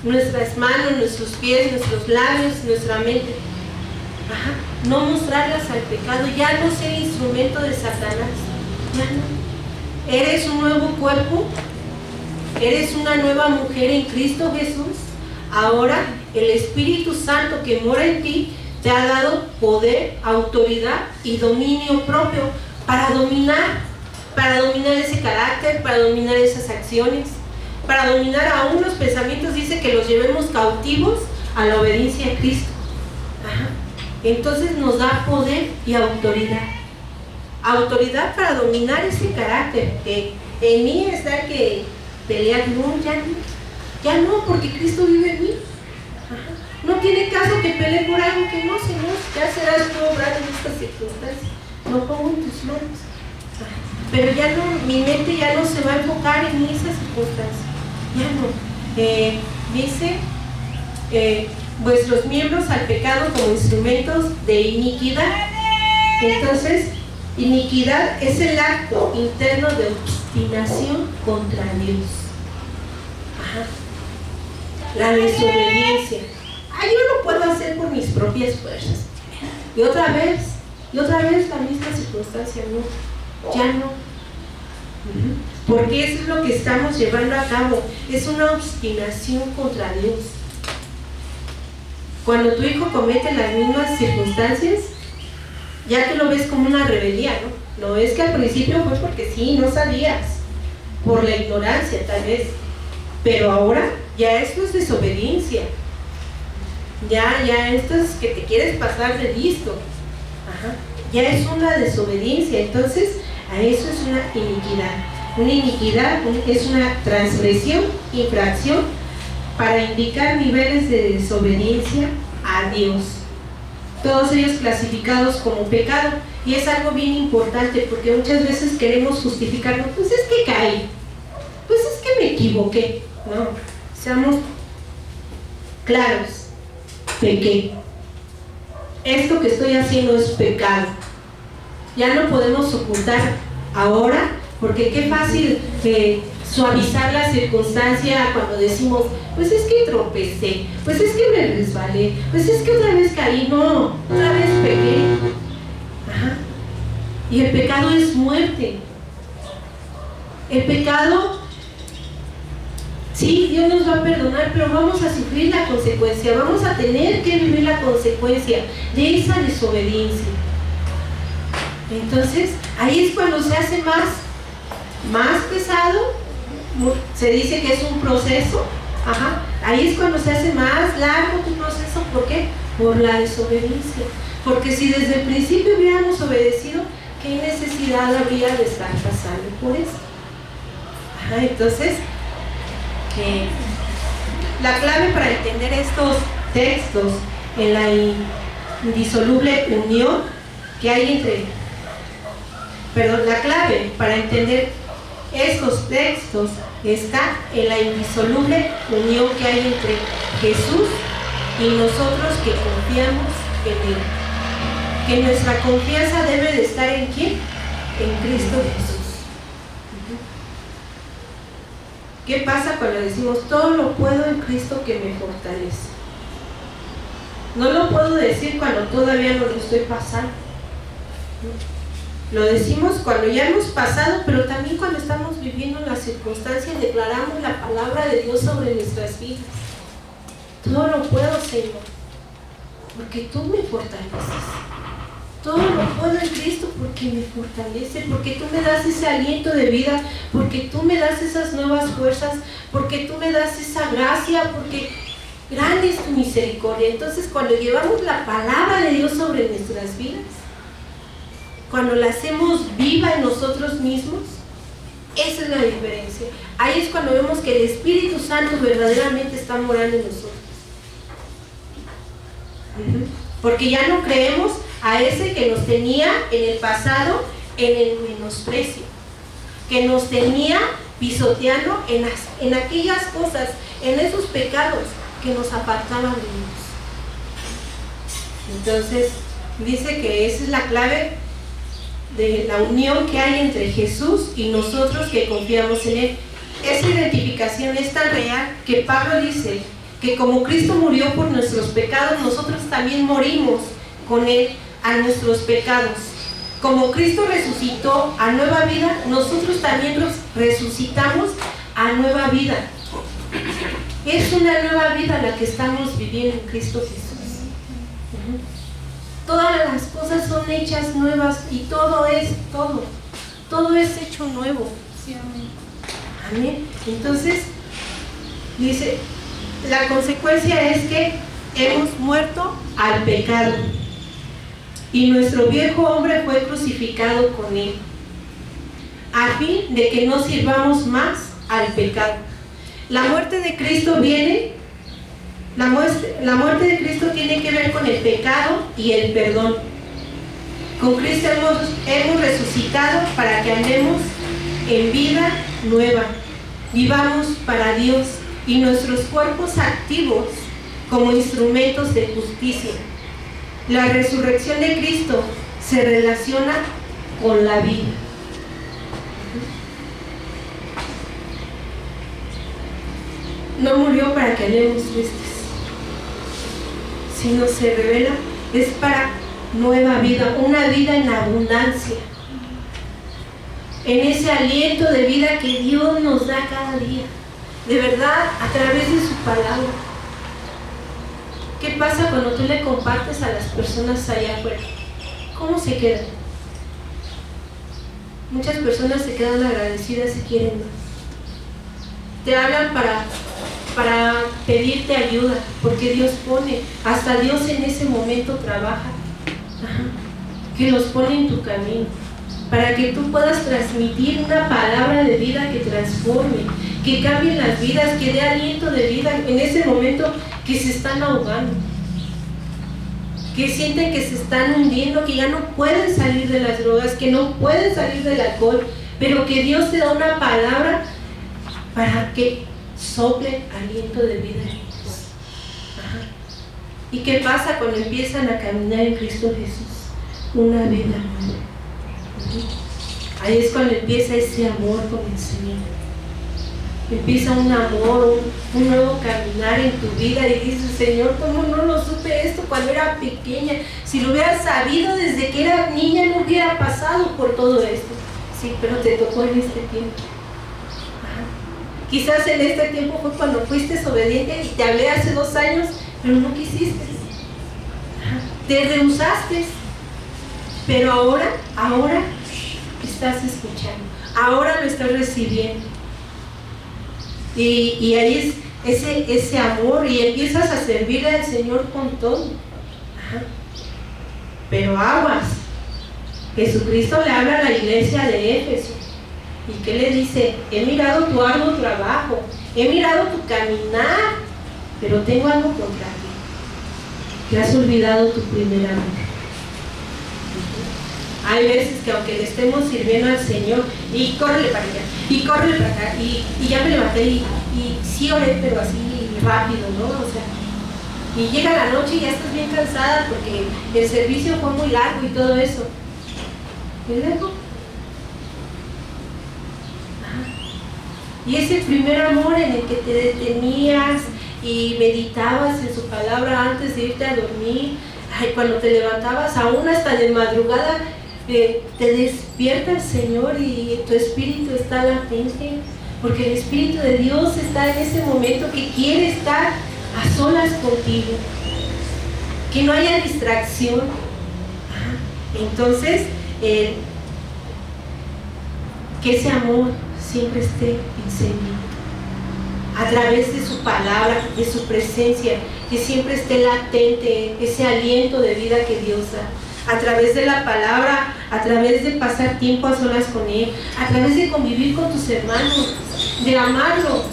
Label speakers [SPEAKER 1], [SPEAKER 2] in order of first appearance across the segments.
[SPEAKER 1] nuestras manos, nuestros pies, nuestros labios, nuestra mente. Ajá. No mostrarlas al pecado, ya no ser instrumento de Satanás. Ya no. Eres un nuevo cuerpo, eres una nueva mujer en Cristo Jesús. Ahora el Espíritu Santo que mora en ti te ha dado poder, autoridad y dominio propio para dominar ese carácter, para dominar esas acciones, para dominar aún los pensamientos. Dice que los llevemos cautivos a la obediencia a Cristo. Ajá. Entonces nos da poder y autoridad. Autoridad para dominar ese carácter. Que en mí está que pelear, no, ya no, porque Cristo vive en mí. Ajá. No tiene caso que pelee por algo que no, Señor, ya serás tú obrar en estas circunstancias. Lo pongo en tus manos. Ajá. Pero ya no, mi mente ya no se va a enfocar en esas circunstancias. Ya no. Dice, vuestros miembros al pecado como instrumentos de iniquidad. Entonces, iniquidad es el acto interno de obstinación contra Dios. Ajá. La desobediencia. Yo lo puedo hacer por mis propias fuerzas. Y otra vez la misma circunstancia, no, ya no. Porque eso es lo que estamos llevando a cabo, es una obstinación contra Dios. Cuando tu hijo comete las mismas circunstancias, ya tú lo ves como una rebeldía, ¿no? Lo ves que al principio fue porque sí, no sabías, por la ignorancia tal vez, pero ahora ya esto es desobediencia. Ya esto es que te quieres pasar de listo. Ajá. Ya es una desobediencia. Entonces a eso es una iniquidad. Una iniquidad es una transgresión, infracción, para indicar niveles de desobediencia a Dios, todos ellos clasificados como pecado. Y es algo bien importante, porque muchas veces queremos justificarnos. Pues es que caí, pues es que me equivoqué. No, seamos claros. Pequé. Esto que estoy haciendo es pecado. Ya no podemos ocultar ahora, porque qué fácil suavizar la circunstancia cuando decimos, pues es que tropecé, pues es que me resbalé, pues es que otra vez caí. No, otra vez pequé. Ajá. Y el pecado es muerte. El pecado, sí, Dios nos va a perdonar, pero vamos a sufrir la consecuencia, vamos a tener que vivir la consecuencia de esa desobediencia. Entonces, ahí es cuando se hace más pesado. Se dice que es un proceso. Ajá. Ahí es cuando se hace más largo tu proceso. ¿Por qué? Por la desobediencia. Porque si desde el principio hubiéramos obedecido, ¿qué necesidad habría de estar pasando por eso? Ajá. Entonces, la clave para entender estos textos en la indisoluble unión que hay la clave para entender estos textos está en la indisoluble unión que hay entre Jesús y nosotros que confiamos en Él. Que nuestra confianza debe de estar ¿en quién? En Cristo Jesús. ¿Qué pasa cuando decimos todo lo puedo en Cristo que me fortalece? No lo puedo decir cuando todavía no lo estoy pasando. Lo decimos cuando ya hemos pasado, pero también cuando estamos viviendo las circunstancias, declaramos la palabra de Dios sobre nuestras vidas. Todo lo puedo, Señor, porque tú me fortaleces. Todo lo puedo en Cristo porque me fortalece, porque tú me das ese aliento de vida, porque tú me das esas nuevas fuerzas, porque tú me das esa gracia, porque grande es tu misericordia. Entonces, cuando llevamos la palabra de Dios sobre nuestras vidas, cuando la hacemos viva en nosotros mismos, esa es la diferencia. Ahí es cuando vemos que el Espíritu Santo verdaderamente está morando en nosotros. Porque ya no creemos a ese que nos tenía en el pasado en el menosprecio, que nos tenía pisoteando en aquellas cosas, en esos pecados que nos apartaban de Dios. Entonces dice que esa es la clave de la unión que hay entre Jesús y nosotros que confiamos en Él. Esa identificación es tan real que Pablo dice que como Cristo murió por nuestros pecados, nosotros también morimos con Él a nuestros pecados. Como Cristo resucitó a nueva vida, nosotros también resucitamos a nueva vida. Es una nueva vida la que estamos viviendo en Cristo Jesús. Todas las cosas son hechas nuevas y todo es hecho nuevo.
[SPEAKER 2] Sí, amén.
[SPEAKER 1] Amén. Entonces, dice, la consecuencia es que hemos muerto al pecado y nuestro viejo hombre fue crucificado con él, a fin de que no sirvamos más al pecado. La muerte de Cristo la muerte de Cristo tiene que ver con el pecado y el perdón. Con Cristo hemos resucitado para que andemos en vida nueva, vivamos para Dios y nuestros cuerpos activos como instrumentos de justicia. La resurrección de Cristo se relaciona con la vida. No murió para que andemos tristes, sino se revela, es para nueva vida, una vida en abundancia, en ese aliento de vida que Dios nos da cada día, de verdad, a través de su palabra. ¿Qué pasa cuando tú le compartes a las personas allá afuera? ¿Cómo se quedan? Muchas personas se quedan agradecidas y quieren más. Te hablan para pedirte ayuda, porque Dios pone, hasta Dios en ese momento trabaja, que los pone en tu camino, para que tú puedas transmitir una palabra de vida que transforme, que cambie las vidas, que dé aliento de vida en ese momento que se están ahogando, que sienten que se están hundiendo, que ya no pueden salir de las drogas, que no pueden salir del alcohol, pero que Dios te da una palabra para que sople aliento de vida en ellos. ¿Y qué pasa cuando empiezan a caminar en Cristo Jesús? Una vida nueva. Ahí es cuando empieza ese amor con el Señor. Empieza un amor, un nuevo caminar en tu vida y dices, Señor, ¿cómo no lo supe esto cuando era pequeña? Si lo hubiera sabido desde que era niña no hubiera pasado por todo esto. Sí, pero te tocó en este tiempo. Quizás en este tiempo fue cuando fuiste desobediente y te hablé hace 2 años, pero no quisiste. Te rehusaste. Pero ahora estás escuchando. Ahora lo estás recibiendo. Y ahí es ese amor y empiezas a servirle al Señor con todo. Pero aguas. Jesucristo le habla a la iglesia de Éfeso. ¿Y qué le dice? He mirado tu arduo trabajo, he mirado tu caminar, pero tengo algo contra ti, que has olvidado tu primer amor. Hay veces que aunque le estemos sirviendo al Señor, y córrele para allá, y córrele para acá, y ya me levanté, y sí oré, pero así rápido, ¿no? O sea, y llega la noche y ya estás bien cansada porque el servicio fue muy largo y todo eso. ¿Y luego? Y ese primer amor en el que te detenías y meditabas en su palabra antes de irte a dormir, cuando te levantabas aún hasta de madrugada, te despierta el Señor y tu espíritu está latente, porque el Espíritu de Dios está en ese momento que quiere estar a solas contigo, que no haya distracción. Entonces, que ese amor siempre esté encendido a través de su palabra, de su presencia, que siempre esté latente ese aliento de vida que Dios da, a través de la palabra, a través de pasar tiempo a solas con Él, a través de convivir con tus hermanos, de amarlos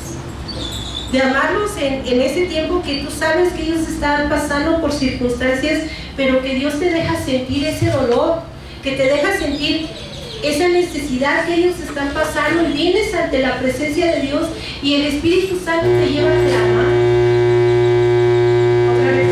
[SPEAKER 1] en ese tiempo que tú sabes que ellos están pasando por circunstancias, pero que Dios te deja sentir ese dolor, que te deja sentir esa necesidad que ellos están pasando, y vienes ante la presencia de Dios y el Espíritu Santo te lleva de la mano. Otra vez.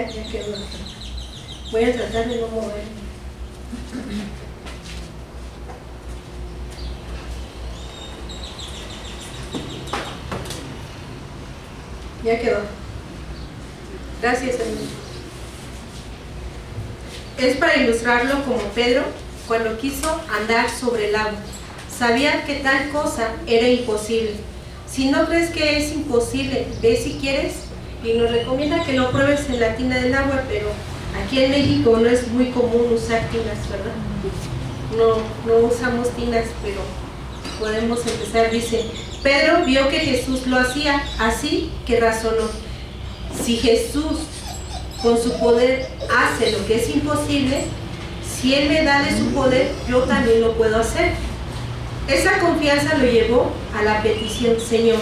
[SPEAKER 1] ya quedó. Voy a tratar de no moverme. Ya quedó. Gracias, amigo. Es para ilustrarlo como Pedro cuando quiso andar sobre el agua. Sabía que tal cosa era imposible. Si no crees que es imposible, ve si quieres, y nos recomienda que lo pruebes en la tina del agua, pero aquí en México no es muy común usar tinas, ¿verdad? No usamos tinas, pero podemos empezar. Dice, Pedro vio que Jesús lo hacía, así que razonó: si Jesús con su poder hace lo que es imposible, si Él me da de su poder, yo también lo puedo hacer. Esa confianza lo llevó a la petición: Señor,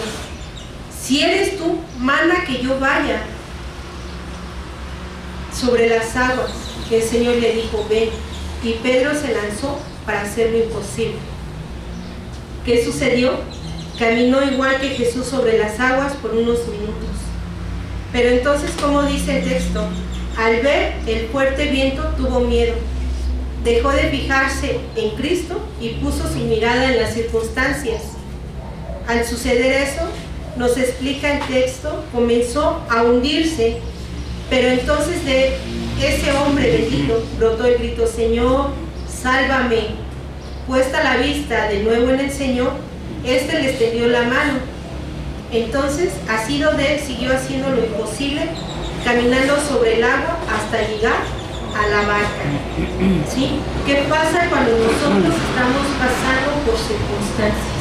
[SPEAKER 1] si eres tú, manda que yo vaya sobre las aguas. El Señor le dijo, ven. Y Pedro se lanzó para hacer lo imposible. ¿Qué sucedió? Caminó igual que Jesús sobre las aguas por unos minutos. Pero entonces, como dice el texto, al ver el fuerte viento tuvo miedo. Dejó de fijarse en Cristo y puso su mirada en las circunstancias. Al suceder eso, nos explica el texto, comenzó a hundirse, pero entonces de ese hombre bendito brotó el grito: Señor, sálvame. Puesta la vista de nuevo en el Señor, éste le extendió la mano. Entonces, asido de él, siguió haciendo lo imposible, caminando sobre el agua hasta llegar a la barca. ¿Sí? ¿Qué pasa cuando nosotros estamos pasando por circunstancias?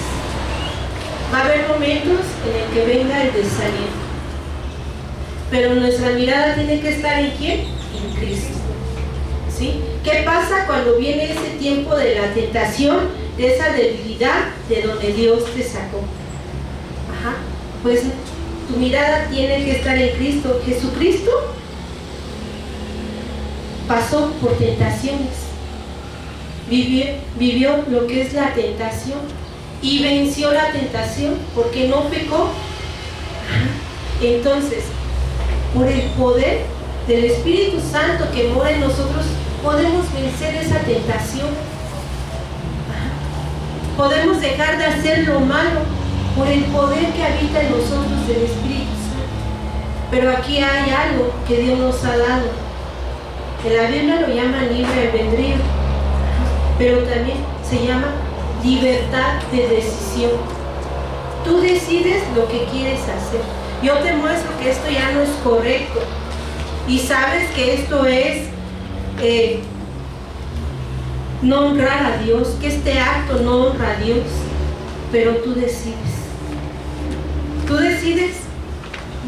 [SPEAKER 1] Va a haber momentos en el que venga el desaliento, pero nuestra mirada tiene que estar ¿en quién? En Cristo. ¿Sí? ¿Qué pasa cuando viene ese tiempo de la tentación, de esa debilidad de donde Dios te sacó? Ajá. Pues tu mirada tiene que estar en Cristo. Jesucristo pasó por tentaciones, vivió lo que es la tentación y venció la tentación porque no pecó. Entonces, por el poder del Espíritu Santo que mora en nosotros, podemos vencer esa tentación. Podemos dejar de hacer lo malo por el poder que habita en nosotros del Espíritu Santo. Pero aquí hay algo que Dios nos ha dado. En la Biblia lo llama libre albedrío, pero también se llama libertad de decisión. Tú decides lo que quieres hacer. Yo te muestro que esto ya no es correcto y sabes que esto es no honrar a Dios, que este acto no honra a Dios, pero tú decides. Tú decides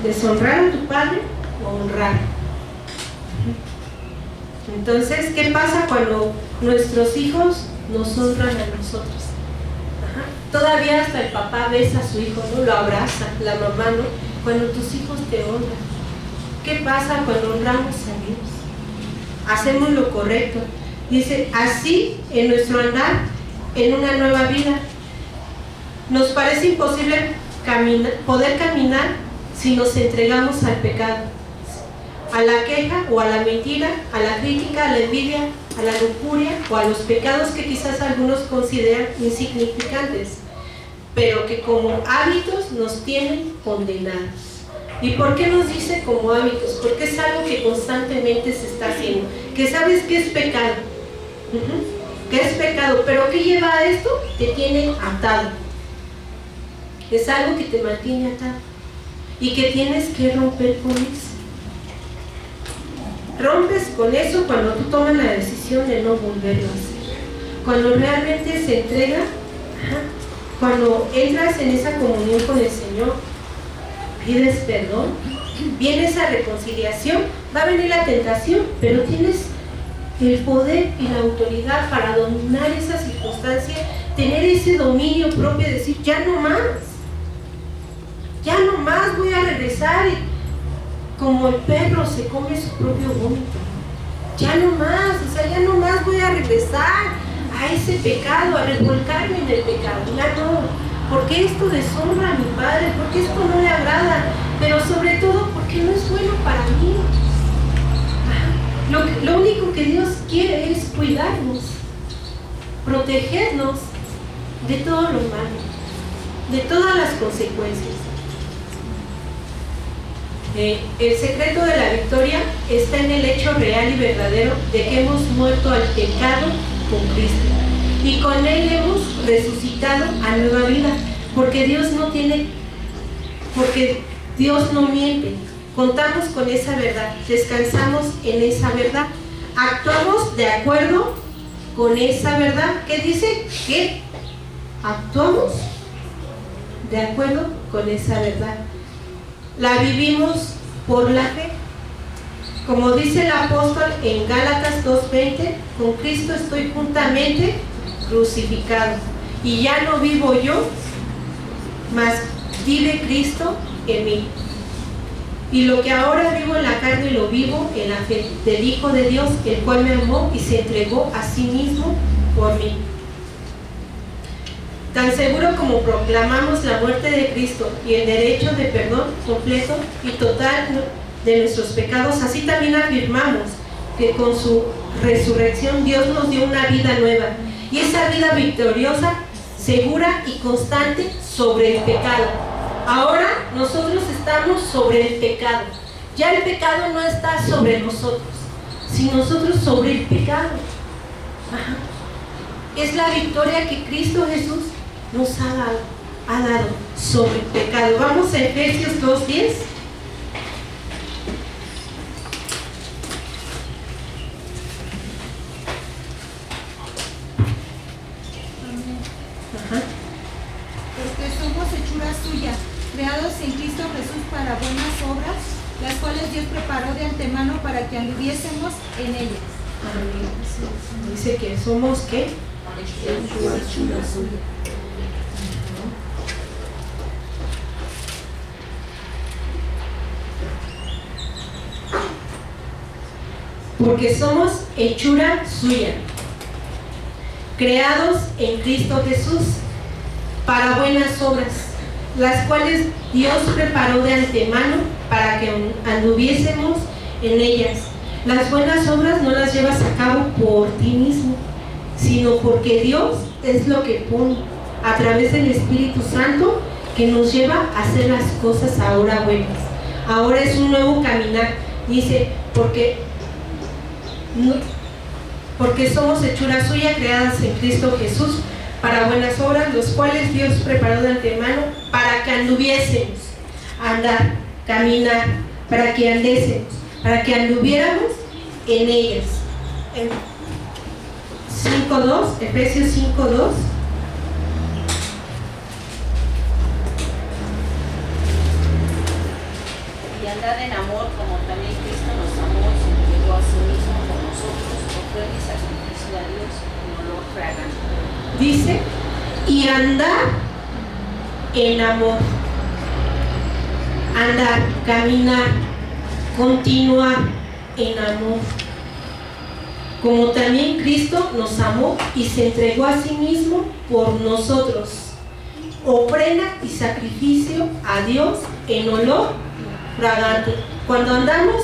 [SPEAKER 1] deshonrar a tu padre o honrar. Entonces, ¿qué pasa cuando nuestros hijos nos honran a nosotros? Ajá. Todavía hasta el papá besa a su hijo, ¿no? Lo abraza, la mamá, ¿no? Cuando tus hijos te honran. ¿Qué pasa cuando honramos a Dios? Hacemos lo correcto. Dice, así en nuestro andar, en una nueva vida, nos parece imposible poder caminar si nos entregamos al pecado, a la queja o a la mentira, a la crítica, a la envidia, a la lujuria o a los pecados que quizás algunos consideran insignificantes, pero que como hábitos nos tienen condenados. ¿Y por qué nos dice como hábitos? Porque es algo que constantemente se está haciendo, que sabes que es pecado, que es pecado, pero ¿qué lleva a esto? Te tiene atado. Es algo que te mantiene atado y que tienes que romper con eso. Rompes con eso cuando tú tomas la decisión de no volverlo a hacer, cuando realmente se entrega, cuando entras en esa comunión con el Señor, pides perdón, viene esa reconciliación, va a venir la tentación, pero tienes el poder y la autoridad para dominar esa circunstancia, tener ese dominio propio, decir, ya no más voy a regresar y como el perro se come su propio vómito. Ya no más voy a regresar a ese pecado, a revolcarme en el pecado. Ya no, porque esto deshonra a mi Padre, porque esto no le agrada, pero sobre todo porque no es bueno para mí. quiere es cuidarnos, protegernos de todo lo malo, de todas las consecuencias. El secreto de la victoria está en el hecho real y verdadero de que hemos muerto al pecado con Cristo y con Él hemos resucitado a nueva vida, porque Dios no miente. Contamos con esa verdad, descansamos en esa verdad, actuamos de acuerdo con esa verdad. ¿Qué dice? Que actuamos de acuerdo con esa verdad. La vivimos por la fe. Como dice el apóstol en Gálatas 2:20, con Cristo estoy juntamente crucificado. Y ya no vivo yo, mas vive Cristo en mí. Y lo que ahora vivo en la carne lo vivo en la fe del Hijo de Dios, el cual me amó y se entregó a sí mismo por mí. Tan seguro como proclamamos la muerte de Cristo y el derecho de perdón completo y total de nuestros pecados, así también afirmamos que con su resurrección Dios nos dio una vida nueva, y esa vida victoriosa, segura y constante sobre el pecado. Ahora nosotros estamos sobre el pecado. Ya el pecado no está sobre nosotros, sino nosotros sobre el pecado. Ajá. Es la victoria que Cristo Jesús nos ha dado sobre el pecado. Vamos a Efesios 2:10.
[SPEAKER 2] Porque somos hechura suya, creados en Cristo Jesús para buenas obras, las cuales Dios preparó de antemano para que anduviésemos en ellas.
[SPEAKER 1] Dice que somos ¿qué?
[SPEAKER 2] Hechura suya.
[SPEAKER 1] Porque somos hechura suya, creados en Cristo Jesús para buenas obras, las cuales Dios preparó de antemano para que anduviésemos en ellas. Las buenas obras no las llevas a cabo por ti mismo, sino porque Dios es lo que pone a través del Espíritu Santo, que nos lleva a hacer las cosas ahora buenas. Ahora es un nuevo caminar. Dice, porque somos hechura suya, creadas en Cristo Jesús para buenas obras, los cuales Dios preparó de antemano para que anduviésemos, andar, caminar, para que andésemos, para que anduviéramos en ellas. En 5:2, Efesios 5:2.
[SPEAKER 3] Y andad en amor, como también Cristo nos amó y se entregó a sí mismo por nosotros, ofrenda y sacrificio a Dios en olor fragante.
[SPEAKER 1] Dice, y andar en amor. Andar, caminar, continuar en amor. Como también Cristo nos amó y se entregó a sí mismo por nosotros. Ofrenda y sacrificio a Dios en olor fragante. Cuando andamos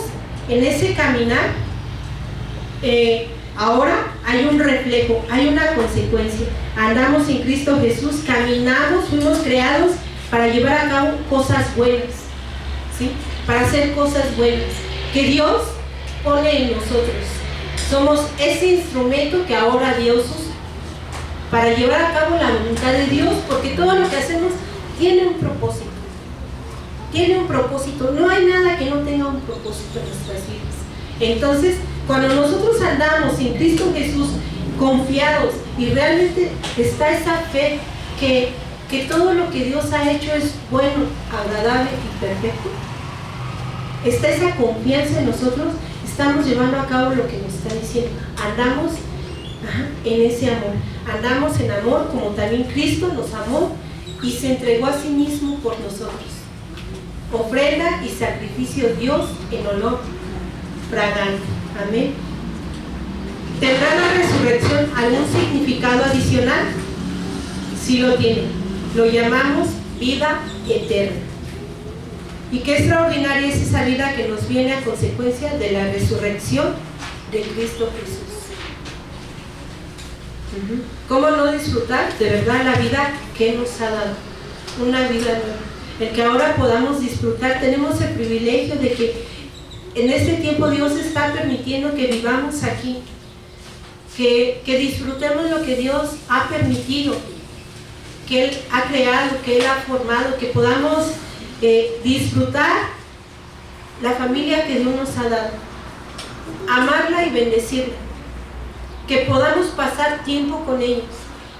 [SPEAKER 1] en ese caminar, ahora hay un reflejo, hay una consecuencia. Andamos en Cristo Jesús, caminamos, fuimos creados para llevar a cabo cosas buenas, ¿sí? Para hacer cosas buenas que Dios pone en nosotros. Somos ese instrumento que ahora Dios usa para llevar a cabo la voluntad de Dios, porque todo lo que hacemos tiene un propósito. Tiene un propósito. No hay nada que no tenga un propósito en nuestras vidas. Entonces, cuando nosotros andamos en Cristo Jesús confiados y realmente está esa fe que todo lo que Dios ha hecho es bueno, agradable y perfecto, está esa confianza en nosotros, estamos llevando a cabo lo que nos está diciendo. Andamos en ese amor, andamos en amor como también Cristo nos amó y se entregó a sí mismo por nosotros. Ofrenda y sacrificio a Dios en olor fragante. Amén. ¿Tendrá la resurrección algún significado adicional? Sí lo tiene. Lo llamamos vida eterna. Y qué extraordinaria es esa vida que nos viene a consecuencia de la resurrección de Cristo Jesús. ¿Cómo no disfrutar de verdad la vida que nos ha dado? Una vida nueva. El que ahora podamos disfrutar, tenemos el privilegio de que en este tiempo Dios está permitiendo que vivamos aquí, que disfrutemos lo que Dios ha permitido, que Él ha creado, que Él ha formado, que podamos disfrutar la familia que Dios nos ha dado, amarla y bendecirla, que podamos pasar tiempo con ellos,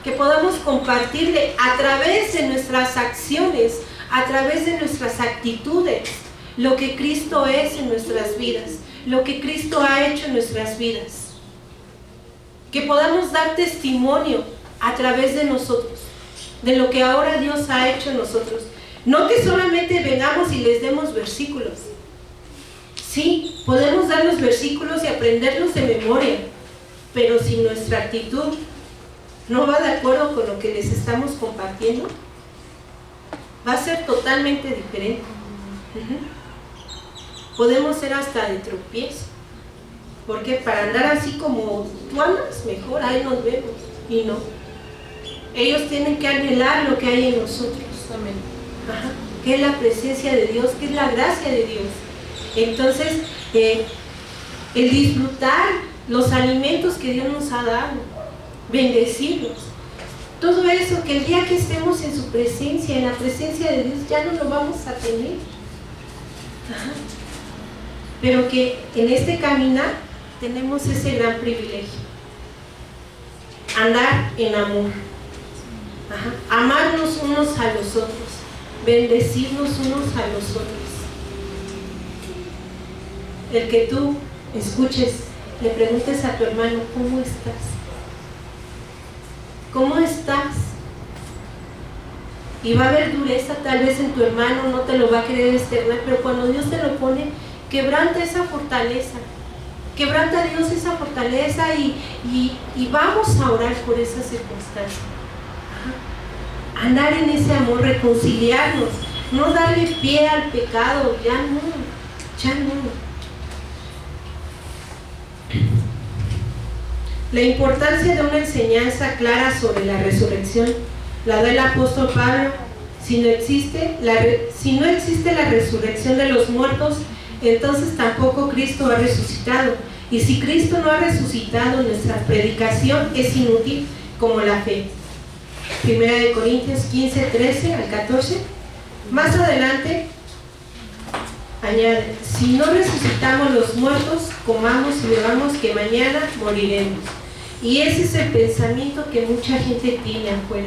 [SPEAKER 1] que podamos compartirle a través de nuestras acciones, a través de nuestras actitudes, lo que Cristo es en nuestras vidas, lo que Cristo ha hecho en nuestras vidas, que podamos dar testimonio a través de nosotros, de lo que ahora Dios ha hecho en nosotros. No que solamente vengamos y les demos versículos. Sí, podemos dar los versículos y aprenderlos de memoria, pero si nuestra actitud no va de acuerdo con lo que les estamos compartiendo, va a ser totalmente diferente. Podemos ser hasta de tropiezo, porque para andar así como tú andas, mejor ahí nos vemos, y no. Ellos tienen que anhelar lo que hay en nosotros. Amén. Que es la presencia de Dios, que es la gracia de Dios. Entonces, el disfrutar los alimentos que Dios nos ha dado, bendecirlos, todo eso, que el día que estemos en su presencia, en la presencia de Dios, ya no lo vamos a tener. Pero que en este caminar tenemos ese gran privilegio, andar en amor, amarnos unos a los otros, bendecirnos unos a los otros. El que tú escuches, le preguntes a tu hermano, ¿cómo estás? ¿Cómo estás? Y va a haber dureza tal vez en tu hermano, no te lo va a querer externar, pero cuando Dios te lo pone, quebranta esa fortaleza, quebranta a Dios esa fortaleza y vamos a orar por esa circunstancia. Andar en ese amor, reconciliarnos, no darle pie al pecado, ya no. La importancia de una enseñanza clara sobre la resurrección la da el apóstol Pablo. Si no existe la resurrección de los muertos, entonces tampoco Cristo ha resucitado. Y si Cristo no ha resucitado, nuestra predicación es inútil como la fe. 1 Corintios 15, 13 al 14. Más adelante añade: si no resucitamos los muertos, comamos y bebamos, que mañana moriremos. Y ese es el pensamiento que mucha gente tiene afuera.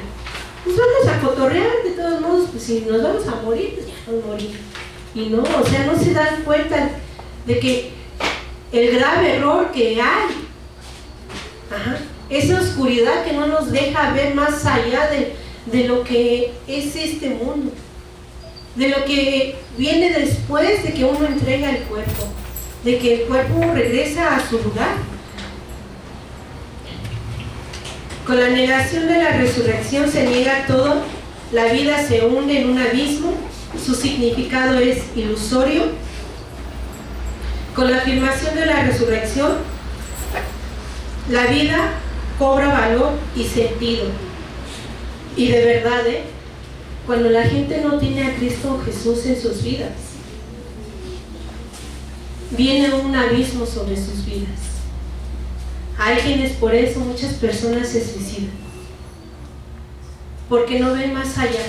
[SPEAKER 1] Pues vamos a cotorrear, de todos modos, pues si nos vamos a morir, pues ya nos morimos. Y no, o sea, no se dan cuenta de que el grave error que hay, esa oscuridad que no nos deja ver más allá de lo que es este mundo, de lo que viene después de que uno entrega el cuerpo, de que el cuerpo regresa a su lugar. Con la negación de la resurrección se niega todo, la vida se hunde en un abismo, su significado es ilusorio. Con la afirmación de la resurrección, la vida cobra valor y sentido. Y de verdad, cuando la gente no tiene a Cristo Jesús en sus vidas, viene un abismo sobre sus vidas. Hay quienes por eso muchas personas se suicidan, porque no ven más allá,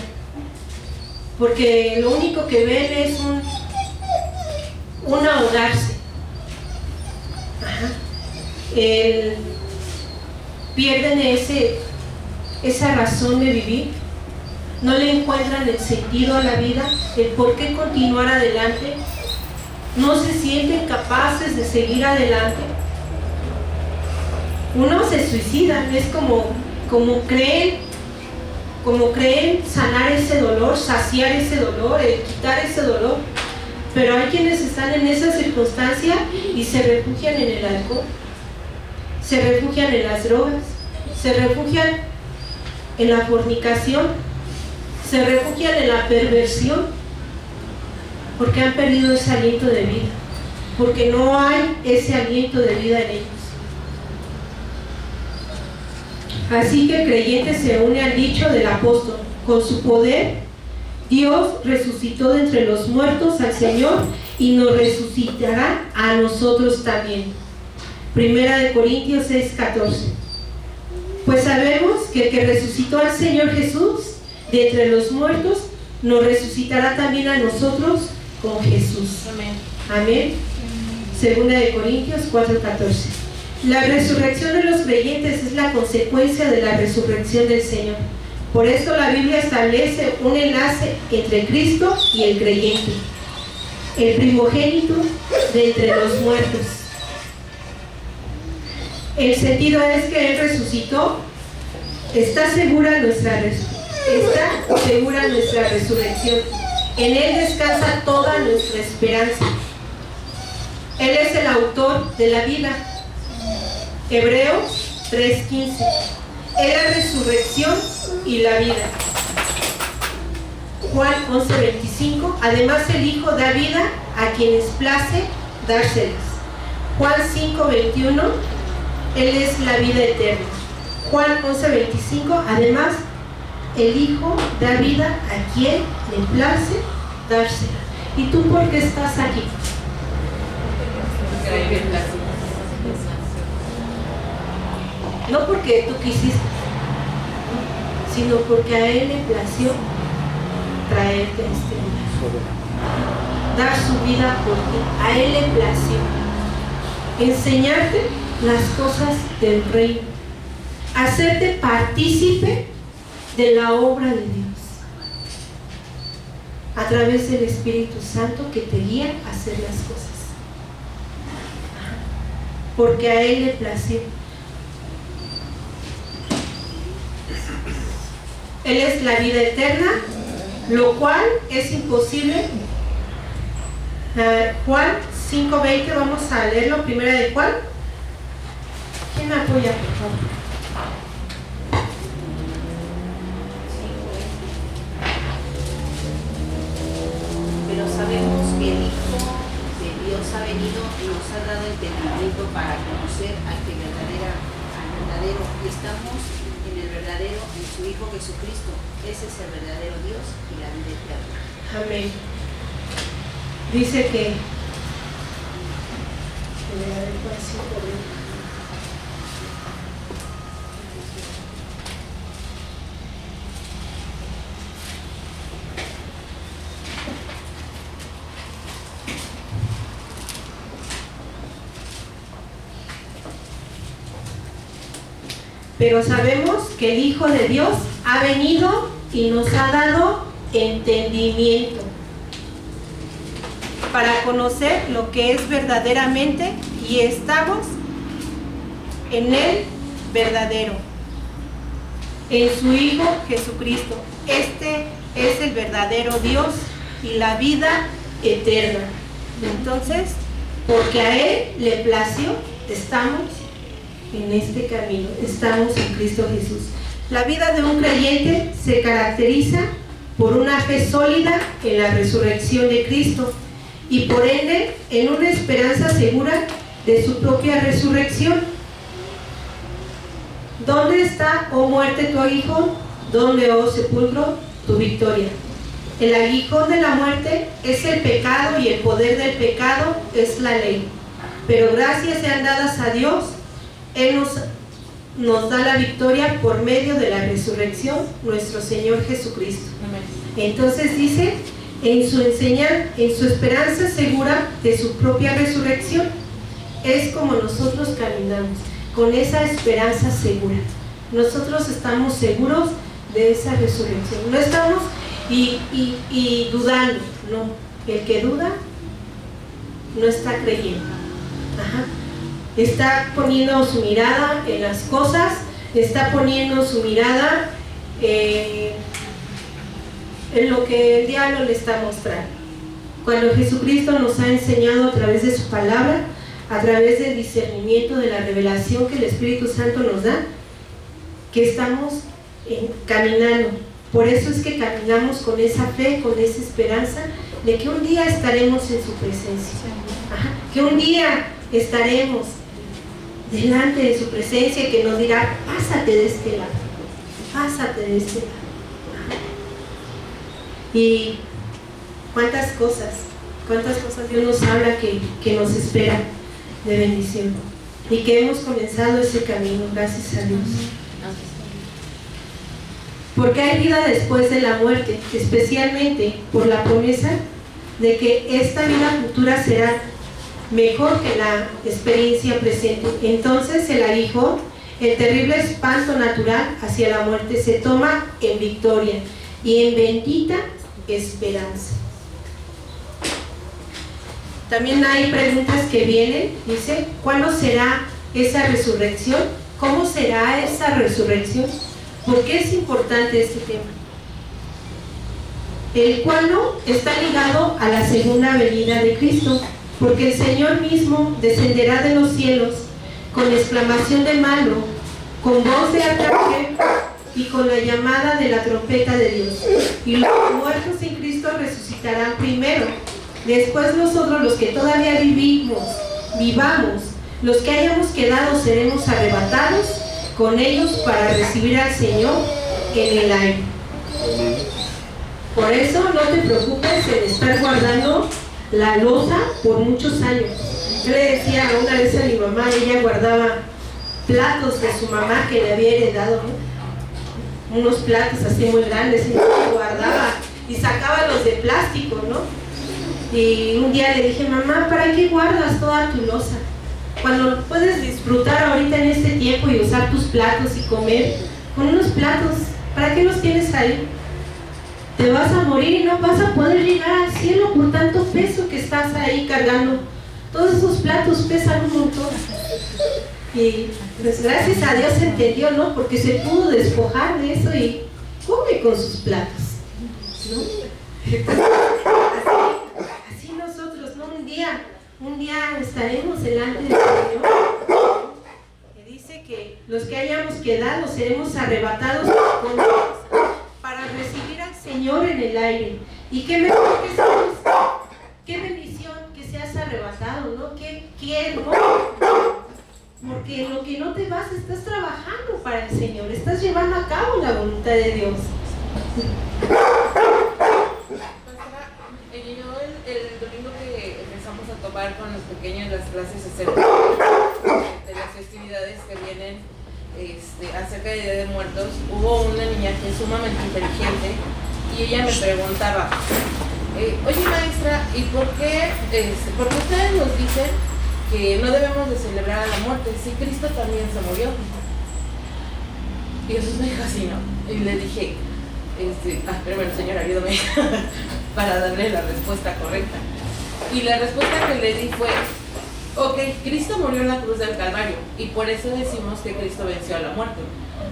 [SPEAKER 1] porque lo único que ven es un ahogarse. Pierden esa razón de vivir, no le encuentran el sentido a la vida, el por qué continuar adelante, no se sienten capaces de seguir adelante. Unos se suicidan, es como creen sanar ese dolor, saciar ese dolor, quitar ese dolor. Pero hay quienes están en esa circunstancia y se refugian en el alcohol, se refugian en las drogas, se refugian en la fornicación, se refugian en la perversión, porque han perdido ese aliento de vida, porque no hay ese aliento de vida en ellos. Así que el creyente se une al dicho del apóstol: con su poder Dios resucitó de entre los muertos al Señor y nos resucitará a nosotros también. Primera de Corintios 6:14. Pues sabemos que el que resucitó al Señor Jesús de entre los muertos nos resucitará también a nosotros con Jesús.
[SPEAKER 3] Amén.
[SPEAKER 1] Amén. Segunda de Corintios 4:14. La resurrección de los creyentes es la consecuencia de la resurrección del Señor. Por esto la Biblia establece un enlace entre Cristo y el creyente, el primogénito de entre los muertos. El sentido es que Él resucitó. Está segura nuestra resurrección. En Él descansa toda nuestra esperanza. Él es el autor de la vida. Hebreos 3:15. Es la resurrección y la vida. Juan 11:25. Además el Hijo da vida a quienes place dárselas. Juan 5:21. Él es la vida eterna. Juan 11:25. Además el Hijo da vida a quien le place dársela. ¿Y tú por qué estás aquí? No porque tú quisiste, sino porque a Él le plació traerte a este lugar, dar su vida por ti. A Él le plació enseñarte las cosas del reino, hacerte partícipe de la obra de Dios a través del Espíritu Santo que te guía a hacer las cosas, porque a Él le plació. Él es la vida eterna, lo cual es imposible. Juan 5:20, vamos a leerlo. Primera de Juan. ¿Quién me apoya, por favor?
[SPEAKER 3] Pero sabemos que el Hijo de Dios ha venido y nos ha dado entendimiento para conocer al verdadero, y estamos en el verdadero, en su Hijo Jesucristo. Ese es el verdadero Dios y la vida eterna.
[SPEAKER 1] Amén. Dice que pero sabemos que el Hijo de Dios ha venido y nos ha dado entendimiento para conocer lo que es verdaderamente, y estamos en el verdadero, en su Hijo Jesucristo. Este es el verdadero Dios y la vida eterna. Entonces, porque a Él le plació, estamos en este camino, estamos en Cristo Jesús. La vida de un creyente se caracteriza por una fe sólida en la resurrección de Cristo y por ende en una esperanza segura de su propia resurrección. ¿Dónde está, oh muerte, tu aguijón? ¿Dónde, oh sepulcro, tu victoria? El aguijón de la muerte es el pecado y el poder del pecado es la ley. Pero gracias sean dadas a Dios. Él nos da la victoria por medio de la resurrección, nuestro Señor Jesucristo. Amén. Entonces dice, en su esperanza segura de su propia resurrección, es como nosotros caminamos, con esa esperanza segura. Nosotros estamos seguros de esa resurrección. No estamos y dudando, no. El que duda no está creyendo. Ajá. Está poniendo su mirada en las cosas, está poniendo su mirada en lo que el diablo le está mostrando. Cuando Jesucristo nos ha enseñado a través de su palabra, a través del discernimiento, de la revelación que el Espíritu Santo nos da, que estamos caminando. Por eso es que caminamos con esa fe, con esa esperanza de que un día estaremos en su presencia. Ajá. Que un día estaremos delante de su presencia, que nos dirá, pásate de este lado, pásate de este lado. Y cuántas cosas Dios nos habla que nos espera de bendición, y que hemos comenzado ese camino, gracias a Dios. Porque hay vida después de la muerte, especialmente por la promesa de que esta vida futura será mejor que la experiencia presente. Entonces el aguijón, el terrible espanto natural hacia la muerte, se toma en victoria y en bendita esperanza. También hay preguntas que vienen, dice, ¿cuándo será esa resurrección? ¿Cómo será esa resurrección? ¿Por qué es importante este tema? El cuándo está ligado a la segunda venida de Cristo, porque el Señor mismo descenderá de los cielos con exclamación de mano, con voz de arcángel y con la llamada de la trompeta de Dios. Y los muertos en Cristo resucitarán primero. Después nosotros, los que todavía vivamos, los que hayamos quedado, seremos arrebatados con ellos para recibir al Señor en el aire. Por eso no te preocupes en estar guardando la loza por muchos años. Yo le decía una vez a mi mamá, ella guardaba platos de su mamá que le había heredado, ¿no? Unos platos así muy grandes, y los guardaba y sacaba los de plástico, ¿no? Y un día le dije, mamá, ¿para qué guardas toda tu loza? Cuando puedes disfrutar ahorita en este tiempo y usar tus platos y comer con unos platos, ¿para qué los tienes ahí? Te vas a morir y no vas a poder llegar al cielo por tanto peso que estás ahí cargando. Todos esos platos pesan un montón. Y pues gracias a Dios se entendió, ¿no? Porque se pudo despojar de eso y come con sus platos, ¿no? Así nosotros, ¿no? Un día estaremos delante del Señor, que dice que los que hayamos quedado seremos arrebatados con Dios para recibir al Señor en el aire. Y qué mejor que seamos, qué bendición que seas arrebatado, ¿no? Qué hermoso. Porque en lo que no te vas estás trabajando para el Señor, estás llevando a cabo la voluntad de Dios.
[SPEAKER 4] El domingo que empezamos a tomar con los pequeños las clases acerca de las festividades que vienen acerca del Día de Muertos, hubo una niña que es sumamente inteligente y ella me preguntaba, oye maestra, ¿y por qué ustedes nos dicen que no debemos de celebrar a la muerte si Cristo también se murió? Y eso me dijo así, ¿no? Y le dije, primero señora, ayúdame para darle la respuesta correcta. Y la respuesta que le di fue, ok, Cristo murió en la cruz del Calvario y por eso decimos que Cristo venció a la muerte.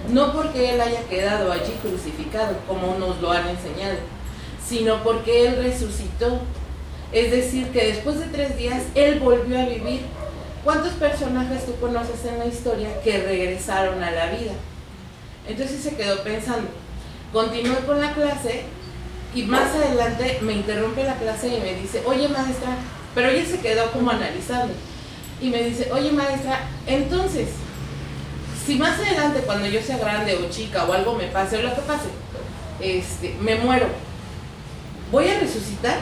[SPEAKER 4] No porque Él haya quedado allí crucificado, como nos lo han enseñado, sino porque Él resucitó. Es decir, que después de 3 días Él volvió a vivir. ¿Cuántos personajes tú conoces en la historia que regresaron a la vida? Entonces se quedó pensando. Continué con la clase y más adelante me interrumpe la clase y me dice, oye maestra, pero ella se quedó como analizando. Y me dice, oye maestra, entonces, si más adelante cuando yo sea grande o chica o algo me pase o lo que pase, me muero, ¿voy a resucitar?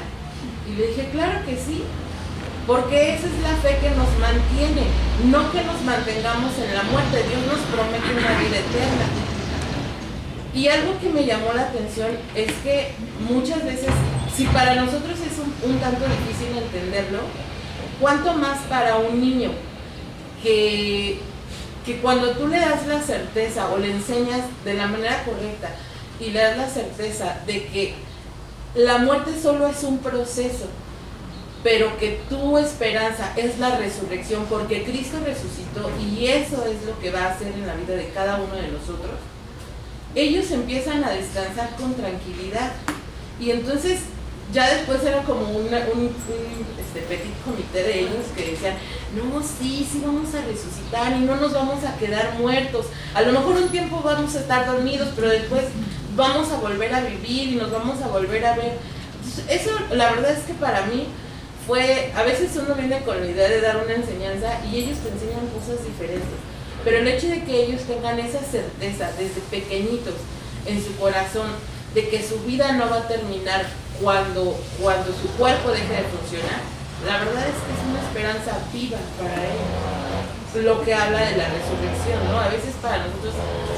[SPEAKER 4] Y le dije, claro que sí, porque esa es la fe que nos mantiene, no que nos mantengamos en la muerte. Dios nos promete una vida eterna. Y algo que me llamó la atención es que muchas veces, si para nosotros es un tanto difícil entenderlo, cuánto más para un niño que cuando tú le das la certeza o le enseñas de la manera correcta y le das la certeza de que la muerte solo es un proceso, pero que tu esperanza es la resurrección, porque Cristo resucitó y eso es lo que va a hacer en la vida de cada uno de nosotros, ellos empiezan a descansar con tranquilidad. Y entonces ya después era como un petit comité de ellos que decían, no, sí vamos a resucitar y no nos vamos a quedar muertos, a lo mejor un tiempo vamos a estar dormidos, pero después vamos a volver a vivir y nos vamos a volver a ver. Entonces, eso la verdad es que para mí a veces uno viene con la idea de dar una enseñanza y ellos te enseñan cosas diferentes, pero el hecho de que ellos tengan esa certeza desde pequeñitos en su corazón de que su vida no va a terminar cuando su cuerpo deje de funcionar, la verdad es que es una esperanza viva para ellos, lo que habla de la resurrección, ¿no? A veces para nosotros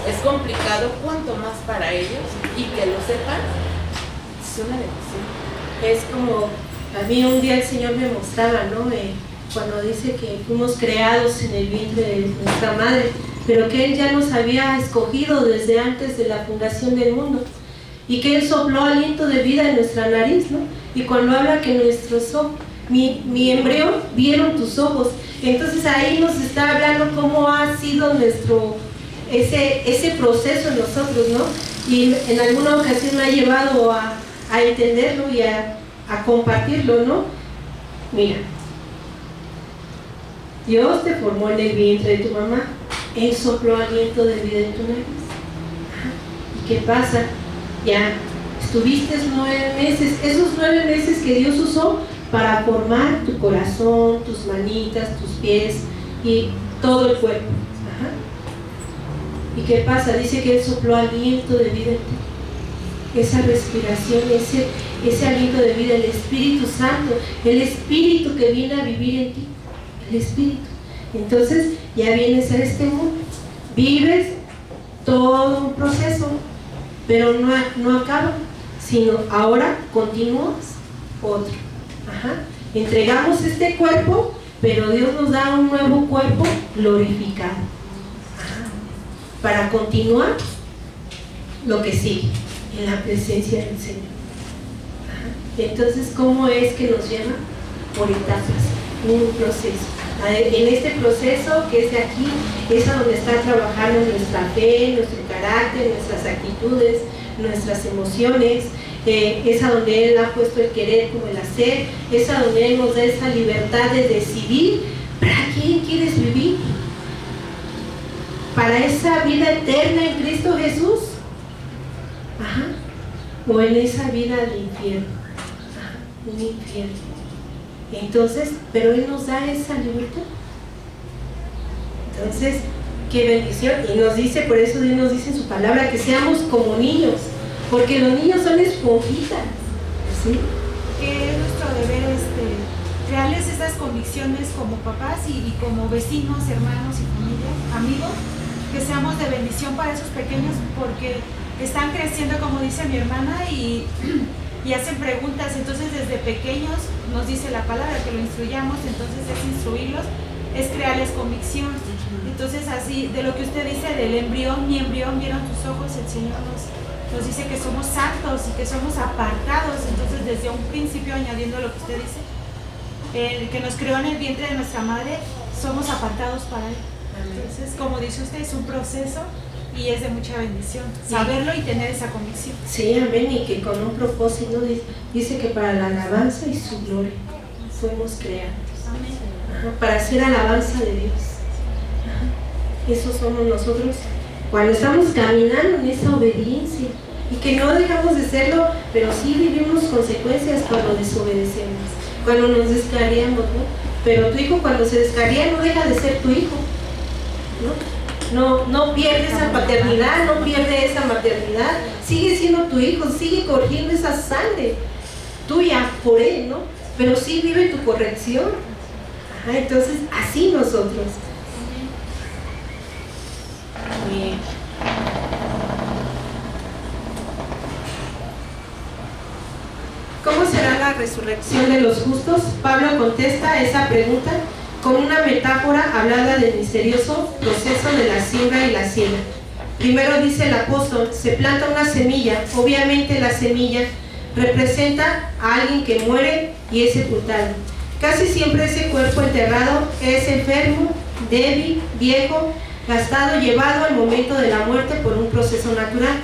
[SPEAKER 4] es complicado, cuanto más para ellos, y que lo sepan, es una bendición.
[SPEAKER 1] Es como, a mí un día el Señor me mostraba, ¿no? Cuando dice que fuimos creados en el vientre de nuestra madre, pero que Él ya nos había escogido desde antes de la fundación del mundo, y que Él sopló aliento de vida en nuestra nariz, ¿no? Y cuando habla que nuestros ojos, mi embrión vieron tus ojos, entonces ahí nos está hablando cómo ha sido ese proceso en nosotros, ¿no? Y en alguna ocasión me ha llevado a entenderlo y a compartirlo, ¿no? Mira, Dios te formó en el vientre de tu mamá, Él sopló aliento de vida en tu nariz. ¿Y qué pasa? Ya estuviste 9 meses, esos 9 meses que Dios usó para formar tu corazón, tus manitas, tus pies y todo el cuerpo. Ajá. ¿Y qué pasa? Dice que Él sopló aliento de vida en ti. Esa respiración, ese aliento de vida, el Espíritu Santo, el Espíritu que viene a vivir en ti, el Espíritu. Entonces ya vienes a este mundo, vives todo un proceso, pero no acaba, sino ahora continúas otro. Ajá. Entregamos este cuerpo, pero Dios nos da un nuevo cuerpo glorificado. Ajá. Para continuar lo que sigue en la presencia del Señor. Ajá. Entonces, ¿cómo es que nos lleva? Por etapas, un proceso. En este proceso que es de aquí, es a donde está trabajando nuestra fe, nuestro carácter, nuestras actitudes, nuestras emociones, es a donde Él ha puesto el querer como el hacer, es a donde Él nos da esa libertad de decidir para quién quieres vivir, para esa vida eterna en Cristo Jesús, ajá, o en esa vida del infierno, ajá, un infierno. Entonces, pero Él nos da esa libertad. Entonces, qué bendición. Y nos dice, por eso Dios nos dice en su palabra que seamos como niños, porque los niños son esponjitas, ¿sí?
[SPEAKER 2] Que es nuestro deber crearles esas convicciones como papás y como vecinos, hermanos y familia, amigos, que seamos de bendición para esos pequeños, porque están creciendo, como dice mi hermana, y hacen preguntas. Entonces desde pequeños nos dice la palabra que lo instruyamos, entonces es instruirlos, es crearles convicción. Entonces así, de lo que usted dice del embrión, mi embrión vieron tus ojos, el Señor nos dice que somos santos y que somos apartados. Entonces desde un principio, añadiendo lo que usted dice, que nos creó en el vientre de nuestra madre, somos apartados para Él. Entonces, como dice usted, es un proceso y es de mucha bendición saberlo y tener esa convicción.
[SPEAKER 1] Sí, amén, y que con un propósito dice que para la alabanza y su gloria fuimos creados.
[SPEAKER 2] Amén.
[SPEAKER 1] Ajá, para hacer alabanza de Dios. Ajá. Eso somos nosotros cuando estamos caminando en esa obediencia, y que no dejamos de serlo, pero sí vivimos consecuencias cuando desobedecemos, cuando nos descarriamos, ¿no? Pero tu hijo cuando se descarría no deja de ser tu hijo, no pierde esa paternidad, no pierde esa maternidad, sigue siendo tu hijo, sigue corriendo esa sangre tuya por él, ¿no? Pero sí vive tu corrección. Ajá, entonces así nosotros. Bien. ¿Cómo será la resurrección de los justos? Pablo contesta esa pregunta con una metáfora hablada del misterioso proceso de la siembra y la siega. Primero dice el apóstol, se planta una semilla. Obviamente la semilla representa a alguien que muere y es sepultado. Casi siempre ese cuerpo enterrado es enfermo, débil, viejo, gastado, llevado al momento de la muerte por un proceso natural.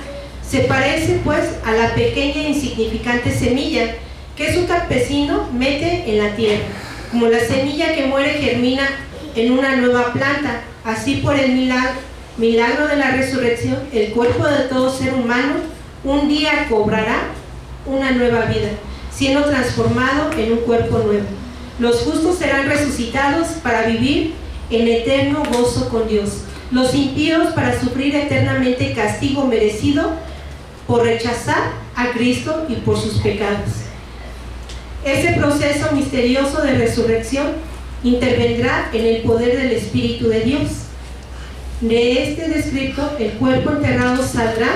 [SPEAKER 1] Se parece pues a la pequeña e insignificante semilla que su campesino mete en la tierra. Como la semilla que muere germina en una nueva planta, así por el milagro de la resurrección, el cuerpo de todo ser humano un día cobrará una nueva vida, siendo transformado en un cuerpo nuevo. Los justos serán resucitados para vivir en eterno gozo con Dios. Los impíos para sufrir eternamente castigo merecido por rechazar a Cristo y por sus pecados. Ese proceso misterioso de resurrección intervendrá en el poder del Espíritu de Dios. De este descrito, el cuerpo enterrado saldrá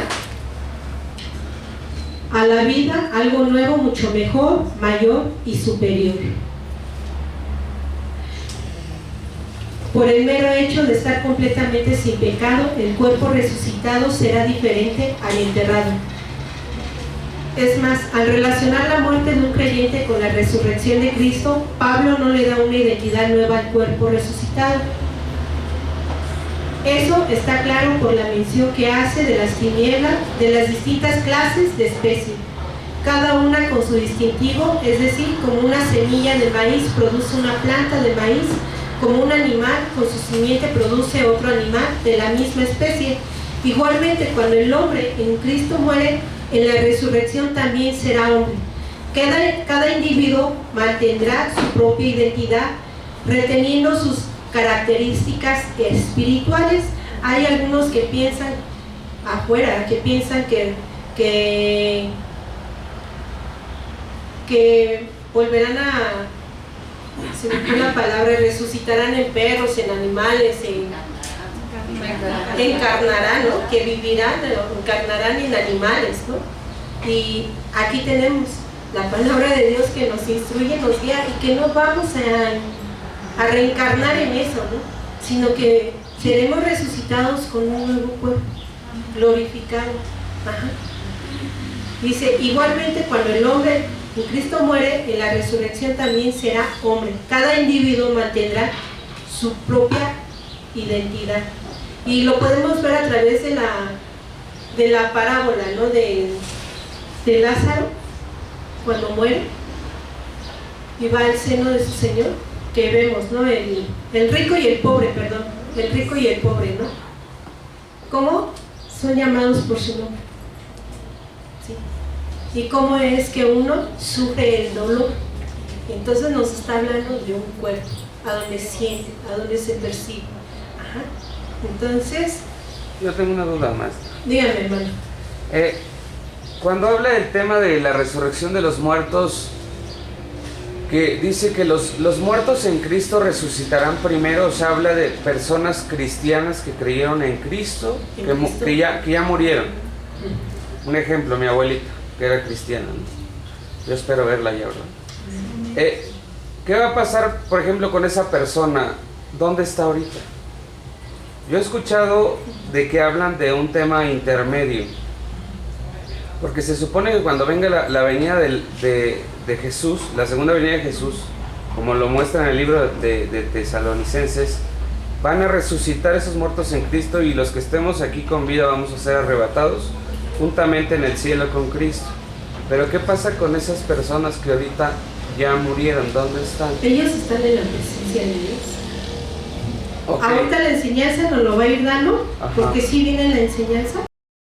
[SPEAKER 1] a la vida algo nuevo, mucho mejor, mayor y superior. Por el mero hecho de estar completamente sin pecado, el cuerpo resucitado será diferente al enterrado. Es más, al relacionar la muerte de un creyente con la resurrección de Cristo, Pablo no le da una identidad nueva al cuerpo resucitado. Eso está claro por la mención que hace de las tinieblas, de las distintas clases de especie, cada una con su distintivo, es decir, como una semilla de maíz produce una planta de maíz, como un animal con su simiente produce otro animal de la misma especie. Igualmente, cuando el hombre en Cristo muere, en la resurrección también será hombre. Cada individuo mantendrá su propia identidad, reteniendo sus características espirituales. Hay algunos que piensan afuera, que piensan que volverán a, se me fue la palabra, resucitarán en perros, en animales, encarnarán, ¿no? Que vivirán, encarnarán en animales, ¿no? Y aquí tenemos la palabra de Dios que nos instruye, nos guía, y que no vamos a reencarnar en eso, ¿no? Sino que seremos resucitados con un nuevo cuerpo, glorificado. Ajá. Dice, igualmente cuando el hombre en Cristo muere, en la resurrección también será hombre. Cada individuo mantendrá su propia identidad. Y lo podemos ver a través de la parábola, ¿no? de Lázaro, cuando muere y va al seno de su Señor, que vemos, ¿no? El rico y el pobre, perdón, el rico y el pobre, ¿no? ¿Cómo son llamados por su nombre? ¿Sí? Y cómo es que uno sufre el dolor. Entonces nos está hablando de un cuerpo, a donde siente, a donde se percibe. Ajá. Entonces,
[SPEAKER 5] yo tengo una duda más.
[SPEAKER 1] Dígame, hermano.
[SPEAKER 5] Cuando habla del tema de la resurrección de los muertos, que dice que los muertos en Cristo resucitarán primero, o sea, habla de personas cristianas que creyeron en Cristo, que ya murieron. Un ejemplo, mi abuelita, que era cristiana, ¿no? Yo espero verla ya, ¿verdad? ¿Qué va a pasar, por ejemplo, con esa persona? ¿Dónde está ahorita? Yo he escuchado de que hablan de un tema intermedio, porque se supone que cuando venga la venida de Jesús, la segunda venida de Jesús, como lo muestra en el libro de Tesalonicenses, van a resucitar esos muertos en Cristo, y los que estemos aquí con vida vamos a ser arrebatados juntamente en el cielo con Cristo. Pero ¿qué pasa con esas personas que ahorita ya murieron? ¿Dónde están?
[SPEAKER 1] Ellos están en la presencia de Dios.
[SPEAKER 5] Okay.
[SPEAKER 1] Ahorita la enseñanza nos lo va a ir dando, porque sí viene la enseñanza.